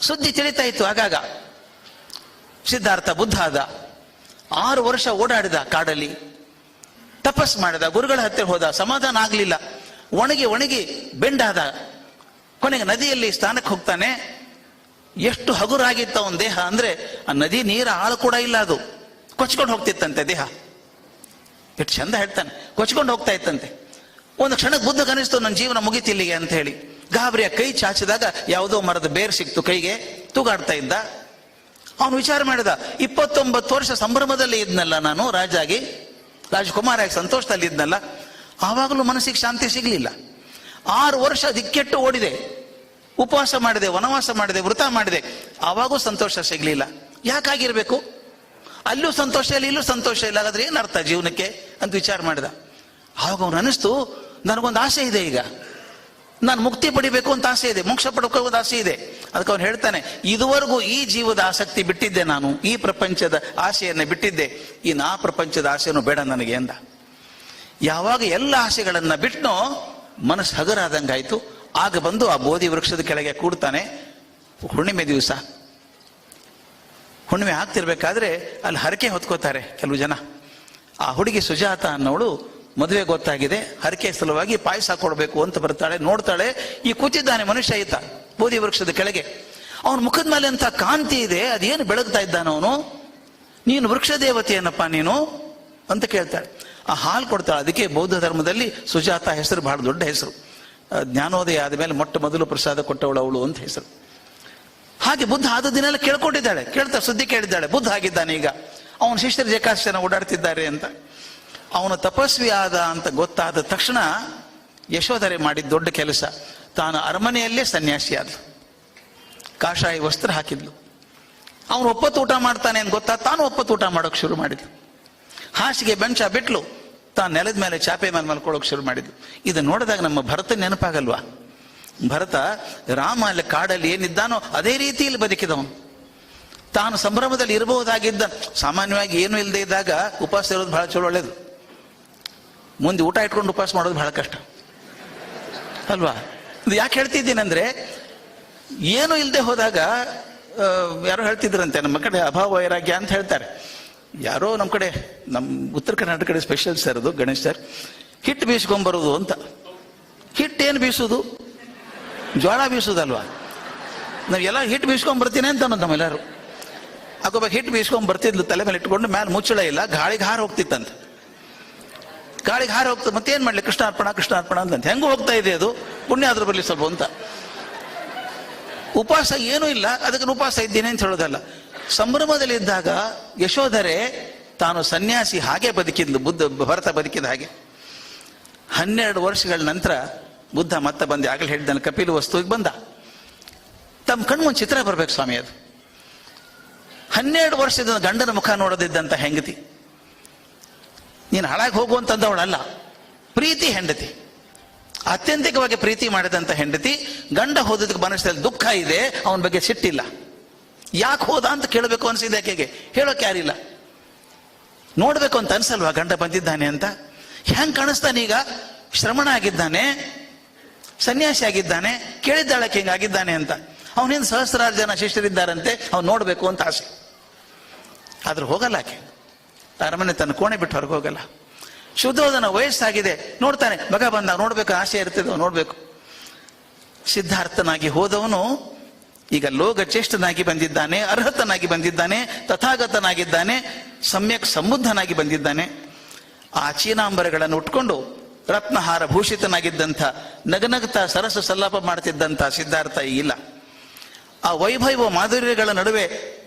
ಸುದ್ದಿ ತಿಳಿತಾ ಇತ್ತು ಆಗಾಗ. ಸಿದ್ಧಾರ್ಥ ಬುದ್ಧ ಆದ, 6 ವರ್ಷ ಓಡಾಡಿದ ಕಾಡಲ್ಲಿ, ತಪಸ್ ಮಾಡಿದ, ಗುರುಗಳ ಹತ್ತಿರ ಹೋದ, ಸಮಾಧಾನ ಆಗ್ಲಿಲ್ಲ, ಒಣಗಿ ಬೆಂಡಾದ. ಕೊನೆಗೆ ನದಿಯಲ್ಲಿ ಸ್ನಾನಕ್ಕೆ ಹೋಗ್ತಾನೆ. ಎಷ್ಟು ಹಗುರಾಗಿತ್ತ ಅವನ ದೇಹ ಅಂದ್ರೆ ಆ ನದಿ ನೀರ ಆಳು ಕೂಡ ಇಲ್ಲ, ಅದು ಕೊಚ್ಕೊಂಡು ಹೋಗ್ತಿತ್ತಂತೆ ದೇಹ. ಎಷ್ಟು ಚಂದ ಹೇಳ್ತಾನೆ, ಕೊಚ್ಕೊಂಡು ಹೋಗ್ತಾ ಇತ್ತಂತೆ. ಒಂದು ಕ್ಷಣಕ್ಕೆ ಬುದ್ಧ ಕನಿಸ್ತು ನನ್ನ ಜೀವನ ಮುಗಿತಿಲ್ಲಿಗೆ ಅಂತ ಹೇಳಿ. ಗಾಬರಿಯ ಕೈ ಚಾಚಿದಾಗ ಯಾವುದೋ ಮರದ ಬೇರು ಸಿಕ್ತು ಕೈಗೆ, ತೂಗಾಡ್ತಾ ಇದ್ದ. ಅವನು ವಿಚಾರ ಮಾಡಿದ, 29 ವರ್ಷ ಸಂಭ್ರಮದಲ್ಲಿ ಇದ್ನಲ್ಲ ನಾನು, ರಾಜಕುಮಾರ ಸಂತೋಷದಲ್ಲಿ ಇದ್ನಲ್ಲ, ಆವಾಗಲೂ ಮನಸ್ಸಿಗೆ ಶಾಂತಿ ಸಿಗ್ಲಿಲ್ಲ. 6 ವರ್ಷ ದಿಕ್ಕೆಟ್ಟು ಓಡಿದೆ, ಉಪವಾಸ ಮಾಡಿದೆ, ವನವಾಸ ಮಾಡಿದೆ, ವ್ರತ ಮಾಡಿದೆ, ಆವಾಗೂ ಸಂತೋಷ ಸಿಗ್ಲಿಲ್ಲ. ಯಾಕಾಗಿರ್ಬೇಕು? ಅಲ್ಲೂ ಸಂತೋಷ ಇಲ್ಲ, ಇಲ್ಲೂ ಸಂತೋಷ ಇಲ್ಲ, ಹಾಗಾದ್ರೆ ಏನ್ ಅರ್ಥ ಜೀವನಕ್ಕೆ ಅಂತ ವಿಚಾರ ಮಾಡಿದ. ಆವಾಗ ಅವನು ಅನಿಸ್ತು, ನನಗೊಂದು ಆಸೆ ಇದೆ, ಈಗ ನಾನು ಮುಕ್ತಿ ಪಡಿಬೇಕು ಅಂತ ಆಸೆ ಇದೆ, ಮೋಕ್ಷ ಪಡ್ಕೋದು ಆಸೆ ಇದೆ. ಅದಕ್ಕೆ ಅವನು ಹೇಳ್ತಾನೆ, ಇದುವರೆಗೂ ಈ ಜೀವದ ಆಸಕ್ತಿ ಬಿಟ್ಟಿದ್ದೆ ನಾನು, ಈ ಪ್ರಪಂಚದ ಆಸೆಯನ್ನೇ ಬಿಟ್ಟಿದ್ದೆ, ಇನ್ನು ಆ ಪ್ರಪಂಚದ ಆಸೆನೂ ಬೇಡ ನನಗೆ ಅಂದ. ಯಾವಾಗ ಎಲ್ಲ ಆಸೆಗಳನ್ನ ಬಿಟ್ಟನೋ ಮನಸ್ಸು ಹಗರಾದಂಗಾಯ್ತು. ಆಗ ಬಂದು ಆ ಬೋಧಿ ವೃಕ್ಷದ ಕೆಳಗೆ ಕೂಡ್ತಾನೆ. ಹುಣ್ಣಿಮೆ ದಿವಸ, ಹುಣ್ಣಿಮೆ ಆಗ್ತಿರ್ಬೇಕಾದ್ರೆ ಅಲ್ಲಿ ಹರಕೆ ಹೊತ್ಕೋತಾರೆ ಕೆಲವು ಜನ. ಆ ಹುಡುಗಿ ಸುಜಾತ ಅನ್ನೋಳು ಮದುವೆ ಗೊತ್ತಾಗಿದೆ, ಹರಕೆ ಸಲುವಾಗಿ ಪಾಯಸ ಕೊಡಬೇಕು ಅಂತ ಬರ್ತಾಳೆ. ನೋಡ್ತಾಳೆ, ಈ ಕೂತಿದ್ದಾನೆ ಮನುಷ್ಯ ಈತ ಬೋಧಿ ವೃಕ್ಷದ ಕೆಳಗೆ. ಅವನ ಮುಖದ ಮೇಲೆ ಅಂತ ಕಾಂತಿ ಇದೆ, ಅದೇನು ಬೆಳಗ್ತಾ ಇದ್ದಾನ ಅವನು. ನೀನು ವೃಕ್ಷ ದೇವತೆಯನ್ನಪ್ಪ ನೀನು ಅಂತ ಕೇಳ್ತಾಳೆ. ಆ ಹಾಲು ಕೊಡ್ತಾಳೆ. ಅದಕ್ಕೆ ಬೌದ್ಧ ಧರ್ಮದಲ್ಲಿ ಸುಜಾತ ಹೆಸರು ಬಹಳ ದೊಡ್ಡ ಹೆಸರು. ಜ್ಞಾನೋದಯ ಆದಮೇಲೆ ಮೊದಲು ಪ್ರಸಾದ ಕೊಟ್ಟವಳು ಅವಳು ಅಂತ ಹೆಸರು. ಹಾಗೆ ಬುದ್ಧ ಆದ ದಿನ ಎಲ್ಲ ಕೇಳ್ಕೊಂಡಿದ್ದಾಳೆ, ಸುದ್ದಿ ಕೇಳಿದ್ದಾಳೆ, ಬುದ್ಧ ಆಗಿದ್ದಾನೆ ಈಗ, ಅವನ ಶಿಷ್ಯರು ಜಕಾಸ್ ಜನ ಓಡಾಡ್ತಿದ್ದಾರೆ ಅಂತ. ಅವನು ತಪಸ್ವಿ ಆದ ಅಂತ ಗೊತ್ತಾದ ತಕ್ಷಣ ಯಶೋಧರೆ ಮಾಡಿದ ದೊಡ್ಡ ಕೆಲಸ, ತಾನು ಅರಮನೆಯಲ್ಲೇ ಸನ್ಯಾಸಿ ಆದ್ಲು, ಕಾಷಾಯ ವಸ್ತ್ರ ಹಾಕಿದ್ಲು. ಅವನು ಒಪ್ಪತ್ತು ಊಟ ಮಾಡ್ತಾನೆ ಅಂತ ಗೊತ್ತಾದ, ತಾನು ಒಪ್ಪತ್ತು ಊಟ ಮಾಡೋಕೆ ಶುರು ಮಾಡಿದ್ಲು. ಹಾಸಿಗೆ ಬೆಂಚ ಬಿಟ್ಲು, ತಾನು ನೆಲದ ಮೇಲೆ ಚಾಪೆ ಮೇಲೆ ಮಲ್ಕೊಳ್ಳೋಕೆ ಶುರು ಮಾಡಿದ್ಲು. ಇದು ನೋಡಿದಾಗ ನಮ್ಮ ಭರತ ನೆನಪಾಗಲ್ವಾ? ಭರತ ರಾಮ ಅಲ್ಲಿ ಕಾಡಲ್ಲಿ ಏನಿದ್ದಾನೋ ಅದೇ ರೀತಿಯಲ್ಲಿ ಬದುಕಿದವನು. ತಾನು ಸಂಭ್ರಮದಲ್ಲಿ ಇರಬಹುದಾಗಿದ್ದ, ಸಾಮಾನ್ಯವಾಗಿ ಏನು ಇಲ್ಲದೆ ಇದ್ದಾಗ ಉಪವಾಸ ಇರೋದು ಬಹಳ ಚಲೋ, ಒಳ್ಳೇದು. ಮುಂದೆ ಊಟ ಇಟ್ಕೊಂಡು ಉಪವಾಸ ಮಾಡೋದು ಬಹಳ ಕಷ್ಟ ಅಲ್ವಾ? ಇದು ಯಾಕೆ ಹೇಳ್ತಿದ್ದೀನಂದ್ರೆ, ಏನು ಇಲ್ಲದೆ ಹೋದಾಗ ಯಾರೋ ಹೇಳ್ತಿದ್ರಂತೆ, ನಮ್ಮ ಕಡೆ ಅಭಾವ ವೈರಾಗ್ಯ ಅಂತ ಹೇಳ್ತಾರೆ. ಯಾರೋ ನಮ್ಮ ಕಡೆ, ನಮ್ಮ ಉತ್ತರ ಕರ್ನಾಟಕ ಕಡೆ ಸ್ಪೆಷಲ್ ಸರ್ ಅದು, ಗಣೇಶ್ ಸರ್, ಹಿಟ್ಟು ಬೀಸ್ಕೊಂಬರೋದು ಅಂತ. ಹಿಟ್ಟೇನು ಬೀಸೋದು? ಜ್ವಾಳ ಬೀಸೋದಲ್ವಾ? ನಾವೆಲ್ಲ ಹಿಟ್ಟು ಬೀಸ್ಕೊಂಬರ್ತೀನಿ ಅಂತ ಅನ್ನೋದು ನಮ್ಮೆಲ್ಲರೂ. ಆಗೊಬ್ಬ ಹಿಟ್ಟು ಬೀಸ್ಕೊಂಡ್ ಬರ್ತಿದ್ಲು, ತಲೆ ಮೇಲೆ ಇಟ್ಕೊಂಡು, ಮೇಲೆ ಮುಚ್ಚಳ ಇಲ್ಲ, ಗಾಳಿಗೆ ಹಾರ ಹೋಗ್ತಿತ್ತಂತ. ಗಾಳಿಗೆ ಹಾರ ಹೋಗ್ತದೆ, ಮತ್ತೇನ್ ಮಾಡ್ಲಿ, ಕೃಷ್ಣಾರ್ಪಣ ಅಂತ ಹೆಂಗೂ ಹೋಗ್ತಾ ಇದೆ ಅದು, ಪುಣ್ಯ ಆದ್ರೂ ಬರಲಿ ಸ್ವಲ್ಪ ಅಂತ. ಉಪವಾಸ ಏನೂ ಇಲ್ಲ, ಅದಕ್ಕೆ ಉಪವಾಸ ಇದ್ದೀನಿ ಅಂತ ಹೇಳೋದಲ್ಲ. ಸಂಭ್ರಮದಲ್ಲಿದ್ದಾಗ ಯಶೋಧರೆ ತಾನು ಸನ್ಯಾಸಿ ಹಾಗೆ ಬದುಕಿದ್ಲು, ಭರತ ಬದುಕಿದ ಹಾಗೆ. 12 ವರ್ಷಗಳ ನಂತರ ಬುದ್ಧ ಮತ್ತೆ ಬಂದು, ಆಗಲೇ ಹೇಳಿದ್ದಾನೆ, ಕಪಿಲ ವಸ್ತುವಿಗೆ ಬಂದ. ತಮ್ಮ ಕಣ್ಮುಂದ್ ಚಿತ್ರ ಬರ್ಬೇಕು ಸ್ವಾಮಿ. ಅದು 12 ವರ್ಷದ ಗಂಡನ ಮುಖ ನೋಡದಿದ್ದಂತ ಹೆಂಡತಿ, ನೀನು ಹಾಳಾಗಿ ಹೋಗುವಂತಂದವಳಲ್ಲ, ಪ್ರೀತಿ ಹೆಂಡತಿ, ಅತ್ಯಂತಿಕವಾಗಿ ಪ್ರೀತಿ ಮಾಡಿದಂತ ಹೆಂಡತಿ. ಗಂಡ ಹೋದದಕ್ಕೆ ಮನಸ್ಸಲ್ಲಿ ದುಃಖ ಇದೆ, ಅವನ ಬಗ್ಗೆ ಸಿಟ್ಟಿಲ್ಲ. ಯಾಕೆ ಹೋದ ಅಂತ ಕೇಳಬೇಕು ಅನ್ಸಿದೆ ಆಕೆಗೆ, ಹೇಳೋಕೆ ಯಾರಿಲ್ಲ. ನೋಡ್ಬೇಕು ಅಂತ ಅನ್ಸಲ್ವಾ ಗಂಡ ಬಂದಿದ್ದಾನೆ ಅಂತ? ಹೆಂಗ್ ಕಾಣಿಸ್ತಾನೆ ಈಗ? ಶ್ರಮಣ ಆಗಿದ್ದಾನೆ, ಸನ್ಯಾಸಿ ಆಗಿದ್ದಾನೆ, ಕೇಳಿದ್ದಾಳಕ್ಕೆ ಹಿಂಗಾಗಿದ್ದಾನೆ ಅಂತ. ಅವನಿಂದ ಸಹಸ್ರಾರು ಜನ ಶಿಷ್ಯರಿದ್ದಾರಂತೆ, ಅವ್ನು ನೋಡ್ಬೇಕು ಅಂತ ಆಸೆ. ಆದ್ರೆ ಹೋಗಲ್ಲ ಆಕೆ, ಅರಮನೆ ತನ್ನ ಕೋಣೆ ಬಿಟ್ಟು ಹೊರಗೆ ಹೋಗಲ್ಲ. ಶುದ್ಧೋಧನ ವಯಸ್ಸಾಗಿದೆ, ನೋಡ್ತಾನೆ, ಮಗ ಬಂದ, ನೋಡ್ಬೇಕು, ಆಸೆ ಇರ್ತಿದ್ವ, ನೋಡ್ಬೇಕು. ಸಿದ್ಧಾರ್ಥನಾಗಿ ಹೋದವನು ಈಗ ಲೋಕಚೇಷ್ಟನಾಗಿ ಬಂದಿದ್ದಾನೆ, ಅರ್ಹತನಾಗಿ ಬಂದಿದ್ದಾನೆ, ತಥಾಗತನಾಗಿದ್ದಾನೆ, ಸಮ್ಯಕ್ ಸಮುದ್ಧನಾಗಿ ಬಂದಿದ್ದಾನೆ. ಆ ಚೀನಾಂಬರಗಳನ್ನು ಉಟ್ಕೊಂಡು ರತ್ನಹಾರ ಭೂಷಿತನಾಗಿದ್ದಂಥ, ನಗನಗ್ತಾ ಸರಸ ಸಲ್ಲಾಪ ಮಾಡ್ತಿದ್ದಂಥ ಸಿದ್ಧಾರ್ಥ ಇಲ್ಲ. ಆ ವೈಭವ ಮಾಧುರ್ಯಗಳ ನಡುವೆ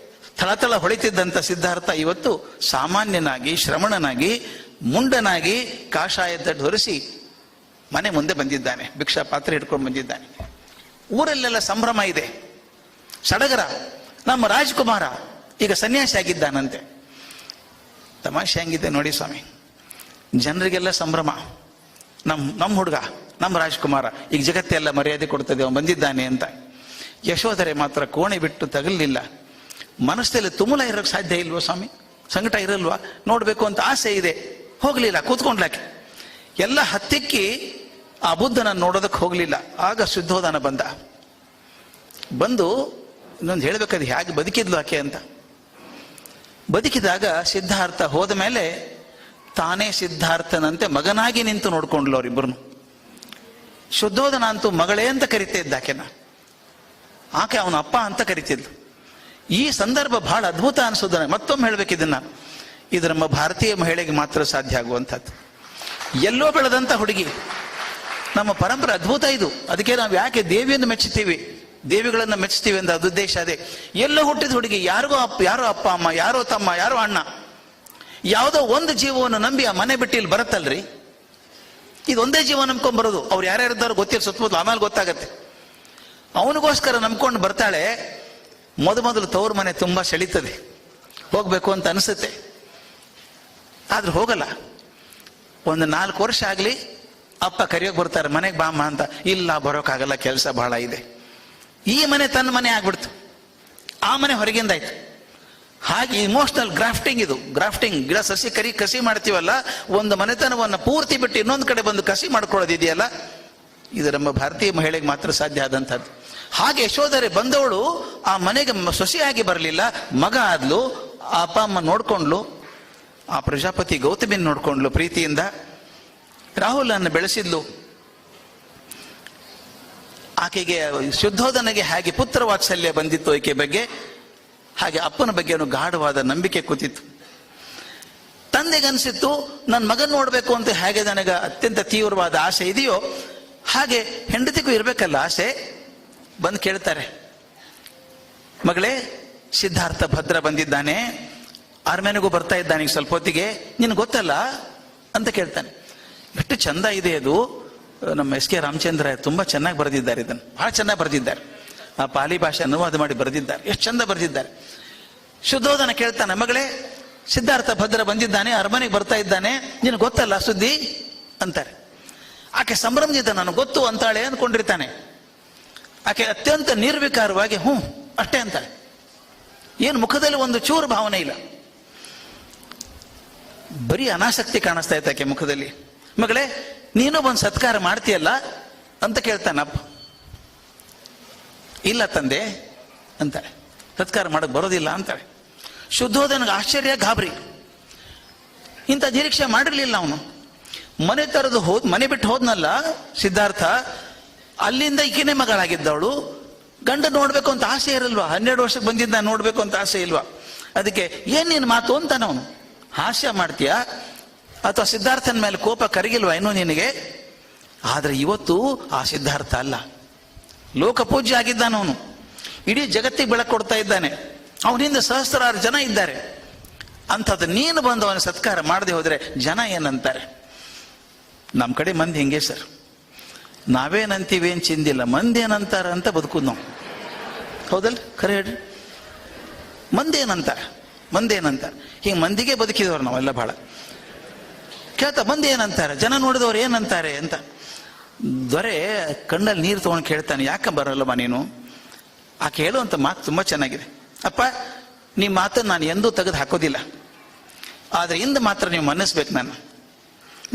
ಥಳಥಳ ಹೊಳಿತಿದ್ದಂಥ ಸಿದ್ಧಾರ್ಥ ಇವತ್ತು ಸಾಮಾನ್ಯನಾಗಿ, ಶ್ರಮಣನಾಗಿ, ಮುಂಡನಾಗಿ, ಕಾಷಾಯದ ಧರಿಸಿ ಮನೆ ಮುಂದೆ ಬಂದಿದ್ದಾನೆ, ಭಿಕ್ಷಾ ಪಾತ್ರೆ ಹಿಡ್ಕೊಂಡು ಬಂದಿದ್ದಾನೆ. ಊರಲ್ಲೆಲ್ಲ ಸಂಭ್ರಮ ಇದೆ, ಸಡಗರ. ನಮ್ಮ ರಾಜಕುಮಾರ ಈಗ ಸನ್ಯಾಸಿ ಆಗಿದ್ದಾನಂತೆ. ತಮಾಷೆ ಹೆಂಗಿದೆ ನೋಡಿ ಸ್ವಾಮಿ, ಜನರಿಗೆಲ್ಲ ಸಂಭ್ರಮ. ನಮ್ಮ ಹುಡುಗ, ನಮ್ಮ ರಾಜಕುಮಾರ ಈಗ ಜಗತ್ತೆಲ್ಲ ಮರ್ಯಾದೆ ಕೊಡ್ತದೆ, ಅವನು ಬಂದಿದ್ದಾನೆ ಅಂತ. ಯಶೋಧರೆ ಮಾತ್ರ ಕೋಣೆ ಬಿಟ್ಟು ತಗಲಿಲ್ಲ. ಮನಸ್ಸಲ್ಲಿ ತುಮುಲ ಇರೋಕ್ಕೆ ಸಾಧ್ಯ ಇಲ್ವೋ ಸ್ವಾಮಿ? ಸಂಕಟ ಇರಲ್ವಾ? ನೋಡ್ಬೇಕು ಅಂತ ಆಸೆ ಇದೆ, ಹೋಗ್ಲಿಲ್ಲ, ಕೂತ್ಕೊಂಡ್ಲಾಕೆ. ಎಲ್ಲ ಹತ್ತಿಕ್ಕಿ ಆ ಬುದ್ಧನನ್ನು ನೋಡೋದಕ್ಕೆ ಹೋಗ್ಲಿಲ್ಲ. ಆಗ ಶುದ್ಧೋಧನ ಬಂದು ಇನ್ನೊಂದು ಹೇಳ್ಬೇಕದು ಹೇಗೆ ಬದುಕಿದ್ಲು ಆಕೆ ಅಂತ. ಬದುಕಿದಾಗ ಸಿದ್ಧಾರ್ಥ ಹೋದ ಮೇಲೆ ತಾನೇ ಸಿದ್ಧಾರ್ಥನಂತೆ ಮಗನಾಗಿ ನಿಂತು ನೋಡ್ಕೊಂಡ್ಲು ಅವರಿಬ್ಬರು. ಶುದ್ಧೋಧನ ಅಂತೂ ಮಗಳೇ ಅಂತ ಕರಿತಾ ಇದ್ದ ಆಕೆನ, ಆಕೆ ಅವನ ಅಪ್ಪ ಅಂತ ಕರಿತಿದ್ಲು. ಈ ಸಂದರ್ಭ ಬಹಳ ಅದ್ಭುತ ಅನಿಸೋದನ್ನ ಮತ್ತೊಮ್ಮೆ ಹೇಳ್ಬೇಕಿದನ್ನ, ಇದು ನಮ್ಮ ಭಾರತೀಯ ಮಹಿಳೆಗೆ ಮಾತ್ರ ಸಾಧ್ಯ ಆಗುವಂಥದ್ದು. ಎಲ್ಲೋ ಬೆಳೆದಂಥ ಹುಡುಗಿ, ನಮ್ಮ ಪರಂಪರೆ ಅದ್ಭುತ ಇದು. ಅದಕ್ಕೆ ನಾವು ಯಾಕೆ ದೇವಿಯನ್ನು ಮೆಚ್ಚುತ್ತೀವಿ, ದೇವಿಗಳನ್ನು ಮೆಚ್ಚುತ್ತೀವಿ ಅಂತ ಅದು ಉದ್ದೇಶ ಅದೇ. ಎಲ್ಲೋ ಹುಟ್ಟಿದ ಹುಡುಗಿ, ಯಾರೋ ಅಪ್ಪ ಅಮ್ಮ, ಯಾರೋ ತಮ್ಮ, ಯಾರೋ ಅಣ್ಣ, ಯಾವುದೋ ಒಂದು ಜೀವವನ್ನು ನಂಬಿ ಆ ಮನೆ ಬಿಟ್ಟು ಇಲ್ಲಿ ಬರುತ್ತಲ್ರಿ. ಇದೊಂದೇ ಜೀವ ನಂಬ್ಕೊಂಡ್ಬರೋದು. ಅವ್ರು ಯಾರ್ಯಾರಿದ್ದಾರೋ ಗೊತ್ತಿಲ್ಲ, ಸುತ್ತಮುತ್ತಲು ಆಮೇಲೆ ಗೊತ್ತಾಗತ್ತೆ. ಅವನಿಗೋಸ್ಕರ ನಂಬ್ಕೊಂಡು ಬರ್ತಾಳೆ. ಮೊದಲು ತವ್ರ ಮನೆ ತುಂಬಾ ಸೆಳೀತದೆ, ಹೋಗ್ಬೇಕು ಅಂತ ಅನಿಸುತ್ತೆ, ಆದ್ರೆ ಹೋಗಲ್ಲ. ಒಂದು 4 ವರ್ಷ ಆಗ್ಲಿ ಅಪ್ಪ ಕರಿಯೋಕೆ ಬರ್ತಾರೆ, ಮನೆಗೆ ಬಾಮ್ಮ ಅಂತ. ಇಲ್ಲ, ಬರೋಕ್ಕಾಗಲ್ಲ, ಕೆಲಸ ಬಹಳ ಇದೆ. ಈ ಮನೆ ತನ್ನ ಮನೆ ಆಗ್ಬಿಡ್ತು, ಆ ಮನೆ ಹೊರಗಿಂದ ಆಯ್ತು. ಹಾಗೆ ಇಮೋಷನಲ್ ಗ್ರಾಫ್ಟಿಂಗ್ ಇದು. ಗ್ರಾಫ್ಟಿಂಗ್, ಗಿಡ ಸಸಿ ಕಸಿ ಮಾಡ್ತೀವಲ್ಲ, ಒಂದು ಮನೆತನವನ್ನು ಪೂರ್ತಿ ಬಿಟ್ಟು ಇನ್ನೊಂದು ಕಡೆ ಬಂದು ಕಸಿ ಮಾಡ್ಕೊಳ್ಳೋದಿದೆಯಲ್ಲ, ಇದು ನಮ್ಮ ಭಾರತೀಯ ಮಹಿಳೆಗೆ ಮಾತ್ರ ಸಾಧ್ಯ ಆದಂಥದ್ದು. ಹಾಗೆ ಯಶೋಧರೆ ಬಂದವಳು ಆ ಮನೆಗೆ ಸೊಸೆಯಾಗಿ ಬರಲಿಲ್ಲ, ಮಗ ಆದ್ಲು. ಆ ಅಪ್ಪ ಅಮ್ಮ ನೋಡ್ಕೊಂಡ್ಲು, ಆ ಪ್ರಜಾಪತಿ ಗೌತಮಿನ ನೋಡ್ಕೊಂಡ್ಲು ಪ್ರೀತಿಯಿಂದ. ರಾಹುಲನ್ನು ಬೆಳೆಸಿದ್ಲು. ಆಕೆಗೆ ಶುದ್ಧೋಧನೆಗೆ ಹಾಗೆ ಪುತ್ರ ವಾತ್ಸಲ್ಯ ಬಂದಿತ್ತು ಆಕೆ ಬಗ್ಗೆ, ಹಾಗೆ ಅಪ್ಪನ ಬಗ್ಗೆ ಗಾಢವಾದ ನಂಬಿಕೆ ಕೂತಿತ್ತು. ತಂದೆಗನ್ಸಿತ್ತು, ನನ್ನ ಮಗನ್ ನೋಡ್ಬೇಕು ಅಂತ ಹೇಗೆ ನನಗೆ ಅತ್ಯಂತ ತೀವ್ರವಾದ ಆಸೆ ಇದೆಯೋ ಹಾಗೆ ಹೆಂಡತಿಗೂ ಇರ್ಬೇಕಲ್ಲ ಆಸೆ. ಬಂದು ಕೇಳ್ತಾರೆ, ಮಗಳೇ ಸಿದ್ಧಾರ್ಥ ಭದ್ರ ಬಂದಿದ್ದಾನೆ, ಅರಮನೆಗೂ ಬರ್ತಾ ಇದ್ದಾನೆ ಈಗ ಸ್ವಲ್ಪ ಹೊತ್ತಿಗೆ, ನಿನ್ ಗೊತ್ತಲ್ಲ ಅಂತ ಕೇಳ್ತಾನೆ. ಎಷ್ಟು ಚಂದ ಇದೆ ಅದು. ನಮ್ಮ ಎಸ್ ಕೆ ರಾಮಚಂದ್ರ ತುಂಬಾ ಚೆನ್ನಾಗಿ ಬರೆದಿದ್ದಾರೆ, ಇದನ್ನು ಬಹಳ ಚೆನ್ನಾಗಿ ಬರೆದಿದ್ದಾರೆ. ಆ ಪಾಲಿ ಭಾಷೆ ಅನುವಾದ ಮಾಡಿ ಬರೆದಿದ್ದಾರೆ, ಎಷ್ಟು ಚಂದ ಬರೆದಿದ್ದಾರೆ. ಶುದ್ಧೋಧನ ಕೇಳ್ತಾನೆ, ಮಗಳೇ ಸಿದ್ಧಾರ್ಥ ಭದ್ರ ಬಂದಿದ್ದಾನೆ, ಅರಮನೆಗೆ ಬರ್ತಾ ಇದ್ದಾನೆ, ನಿನ್ ಗೊತ್ತಲ್ಲ ಸುದ್ದಿ ಅಂತಾರೆ. ಆಕೆ ಸಂಭ್ರಮದಿಂದ ನನಗೆ ಗೊತ್ತು ಅಂತಾಳೆ ಅನ್ಕೊಂಡಿರ್ತಾನೆ. ಆಕೆ ಅತ್ಯಂತ ನಿರ್ವಿಕಾರವಾಗಿ ಹ್ಞೂ ಅಷ್ಟೇ ಅಂತಾಳೆ. ಏನು ಮುಖದಲ್ಲಿ ಒಂದು ಚೂರು ಭಾವನೆ ಇಲ್ಲ, ಬರೀ ಅನಾಸಕ್ತಿ ಕಾಣಿಸ್ತಾ ಇತ್ತು ಆಕೆ ಮುಖದಲ್ಲಿ. ಮಗಳೇ ನೀನು ಬಂದು ಸತ್ಕಾರ ಮಾಡ್ತೀಯಲ್ಲ ಅಂತ ಕೇಳ್ತಾನಪ್ಪ. ಇಲ್ಲ ತಂದೆ ಅಂತಾಳೆ, ಸತ್ಕಾರ ಮಾಡಕ್ ಬರೋದಿಲ್ಲ ಅಂತಾಳೆ. ಶುದ್ಧೋಧನಿಗೆ ಆಶ್ಚರ್ಯ, ಗಾಬರಿ. ಇಂಥ ನಿರೀಕ್ಷೆ ಮಾಡಿರ್ಲಿಲ್ಲ ಅವನು. ಮನೆ ಬಿಟ್ಟು ಹೋದ್ನಲ್ಲ ಸಿದ್ಧಾರ್ಥ, ಅಲ್ಲಿಂದ ಈಕೆನೇ ಮಗಳಾಗಿದ್ದವಳು. ಗಂಡ ನೋಡ್ಬೇಕು ಅಂತ ಆಸೆ ಇರಲ್ವಾ? 12 ವರ್ಷಕ್ಕೆ ಬಂದಿದ್ದ, ನೋಡ್ಬೇಕು ಅಂತ ಆಸೆ ಇಲ್ವಾ? ಅದಕ್ಕೆ ಏನ್ ನೀನ್ ಮಾತು ಅಂತಾನ ಅವನು. ಹಾಸ್ಯ ಮಾಡ್ತೀಯಾ ಅಥವಾ ಸಿದ್ಧಾರ್ಥನ ಮೇಲೆ ಕೋಪ ಕರಗಿಲ್ವಾ ಇನ್ನೂ ನಿನಗೆ? ಆದ್ರೆ ಇವತ್ತು ಆ ಸಿದ್ಧಾರ್ಥ ಅಲ್ಲ, ಲೋಕಪೂಜ್ಯ ಆಗಿದ್ದಾನ ಅವನು. ಇಡೀ ಜಗತ್ತಿಗೆ ಬೆಳಕು ಕೊಡ್ತಾ ಇದ್ದಾನೆ. ಅವನಿಂದ ಸಹಸ್ರಾರು ಜನ ಇದ್ದಾರೆ. ಅಂಥದ್ದು ನೀನು ಬಂದು ಅವನ ಸತ್ಕಾರ ಮಾಡದೆ ಹೋದ್ರೆ ಜನ ಏನಂತಾರೆ? ನಮ್ಮ ಕಡೆ ಮಂದಿ ಹಿಂಗೆ ಸರ್, ನಾವೇನಂತೀವೇನು ಚಿಂದಿಲ್ಲ, ಮಂದಿ ಏನಂತಾರ ಅಂತ ಬದುಕುದು ನಾವು. ಹೌದಲ್ಲ? ಖರೆ ಹೇಳ್ರಿ, ಮಂದಿ ಏನಂತಾರೆ ಹಿಂಗೆ ಮಂದಿಗೆ ಬದುಕಿದವ್ರು ನಾವೆಲ್ಲ. ಬಹಳ ಕೇಳ್ತಾ ಮಂದಿ ಏನಂತಾರೆ, ಜನ ನೋಡಿದವ್ರು ಏನಂತಾರೆ ಅಂತ. ದೊರೆ ಕಣ್ಣಲ್ಲಿ ನೀರು ತಗೊಂಡು ಕೇಳ್ತಾನೆ, ಯಾಕೆ ಬರಲ್ಲಮ್ಮ ನೀನು? ಆಕೆ ಹೇಳುವಂಥ ಮಾತು ತುಂಬಾ ಚೆನ್ನಾಗಿದೆ. ಅಪ್ಪ ನಿಮ್ಮ ಮಾತನ್ನು ನಾನು ಎಂದೂ ತೆಗೆದು ಹಾಕೋದಿಲ್ಲ, ಆದ್ರೆ ಇಂದು ಮಾತ್ರ ನೀವು ಮನ್ನಿಸ್ಬೇಕು.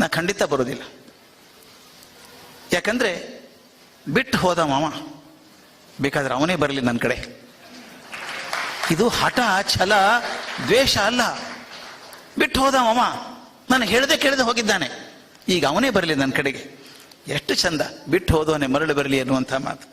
ನಾ ಖಂಡಿತ ಬರೋದಿಲ್ಲ. ಯಾಕಂದ್ರೆ ಬಿಟ್ಟು ಹೋದ ಮಾವ, ಬೇಕಾದ್ರೆ ಅವನೇ ಬರಲಿ ನನ್ನ ಕಡೆ. ಇದು ಹಠ, ಛಲ, ದ್ವೇಷ ಅಲ್ಲ. ಬಿಟ್ಟು ಹೋದ ಮಾವ, ನಾನು ಕೇಳದೆ ಹೋಗಿದ್ದಾನೆ, ಈಗ ಅವನೇ ಬರಲಿ ನನ್ನ ಕಡೆಗೆ. ಎಷ್ಟು ಚಂದ, ಬಿಟ್ಟು ಹೋದವನೇ ಮರಳಿ ಬರಲಿ ಅನ್ನುವಂಥ ಮಾತು.